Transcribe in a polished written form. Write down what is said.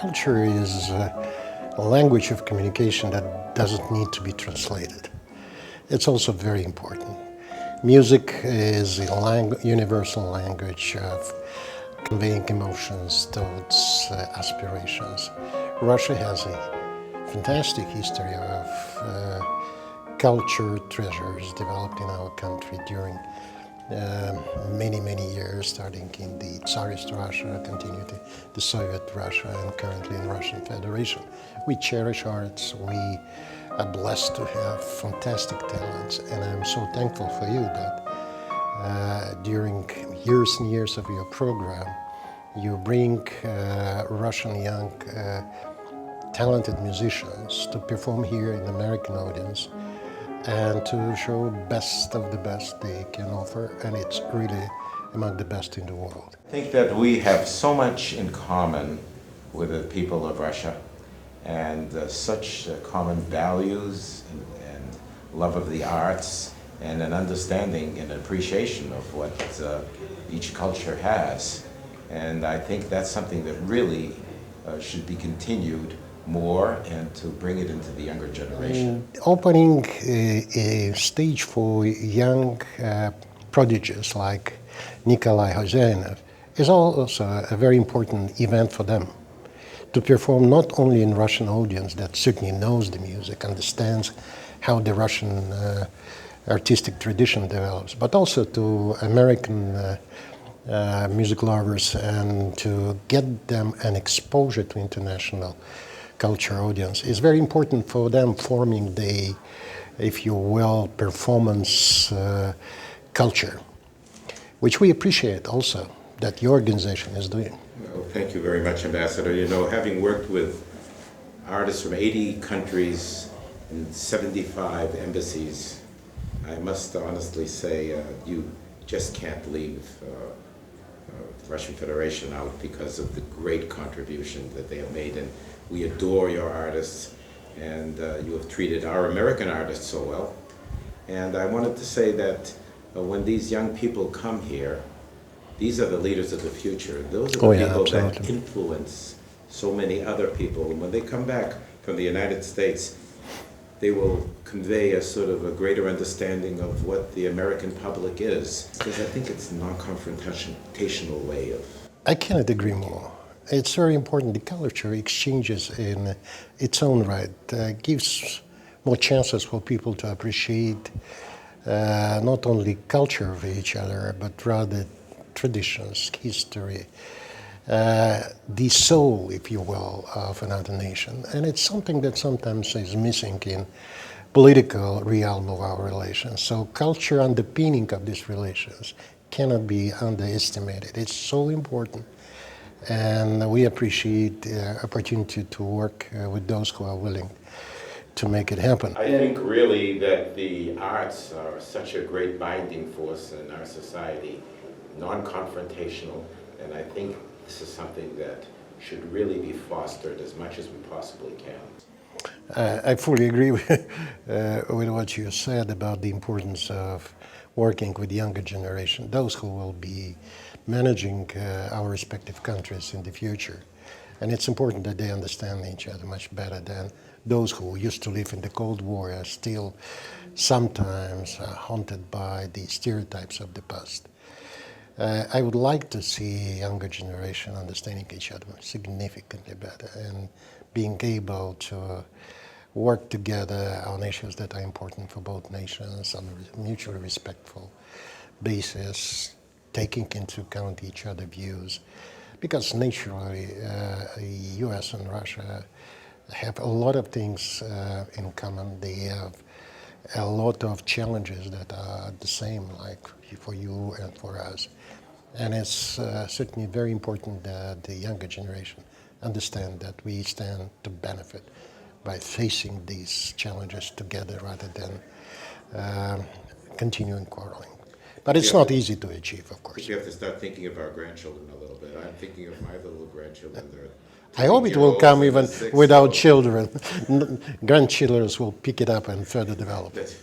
culture is a language of communication that doesn't need to be translated. It's also very important. Music is a universal language of conveying emotions, thoughts, aspirations. Russia has a fantastic history of culture treasures developed in our country during many years, starting in the Tsarist Russia, continued in the Soviet Russia, and currently in Russian Federation. We cherish arts. We are blessed to have fantastic talents, and I'm so thankful for you that during years and years of your program, you bring Russian young talented musicians to perform here in the American audience and to show best of the best they can offer, and it's really among the best in the world. I think that we have so much in common with the people of Russia, and such common values and love of the arts, and an understanding and appreciation of what each culture has. And I think that's something that really should be continued more, and to bring it into the younger generation. Opening a stage for young prodigies like Nikolai Hosyanov is also a very important event for them to perform not only in Russian audience that certainly knows the music, understands how the Russian artistic tradition develops, but also to American music lovers, and to get them an exposure to international culture audience is very important for them, forming the, if you will, performance culture, which we appreciate also that your organization is doing. Well, thank you very much, Ambassador. You know, having worked with artists from 80 countries and 75 embassies, I must honestly say you just can't leave the Russian Federation out because of the great contribution that they have made. And we adore your artists, and you have treated our American artists so well. And I wanted to say that when these young people come here, these are the leaders of the future. Those are the people that influence so many other people. And when they come back from the United States, they will convey a sort of a greater understanding of what the American public is. Because I think it's a non-confrontational way of... I cannot agree more. It's very important. The culture exchanges in its own right gives more chances for people to appreciate not only culture of each other, but rather traditions, history, the soul, if you will, of another nation. And it's something that sometimes is missing in political realm of our relations. So culture underpinning of these relations cannot be underestimated. It's so important. And we appreciate the opportunity to work with those who are willing to make it happen. I think really that the arts are such a great binding force in our society, non-confrontational, and I think this is something that should really be fostered as much as we possibly can. I fully agree with what you said about the importance of working with younger generation, those who will be managing our respective countries in the future. And it's important that they understand each other much better than those who used to live in the Cold War are still sometimes haunted by the stereotypes of the past. I would like to see younger generation understanding each other significantly better and being able to work together on issues that are important for both nations on a mutually respectful basis, taking into account each other's views, because naturally U.S. and Russia have a lot of things in common. They have a lot of challenges that are the same, like for you and for us. And it's certainly very important that the younger generation understand that we stand to benefit by facing these challenges together rather than continuing quarreling. But it's not easy to achieve, of course. We have to start thinking of our grandchildren a little bit. I'm thinking of my little grandchildren. I hope it will come even without children. Grandchildren will pick it up and further develop it.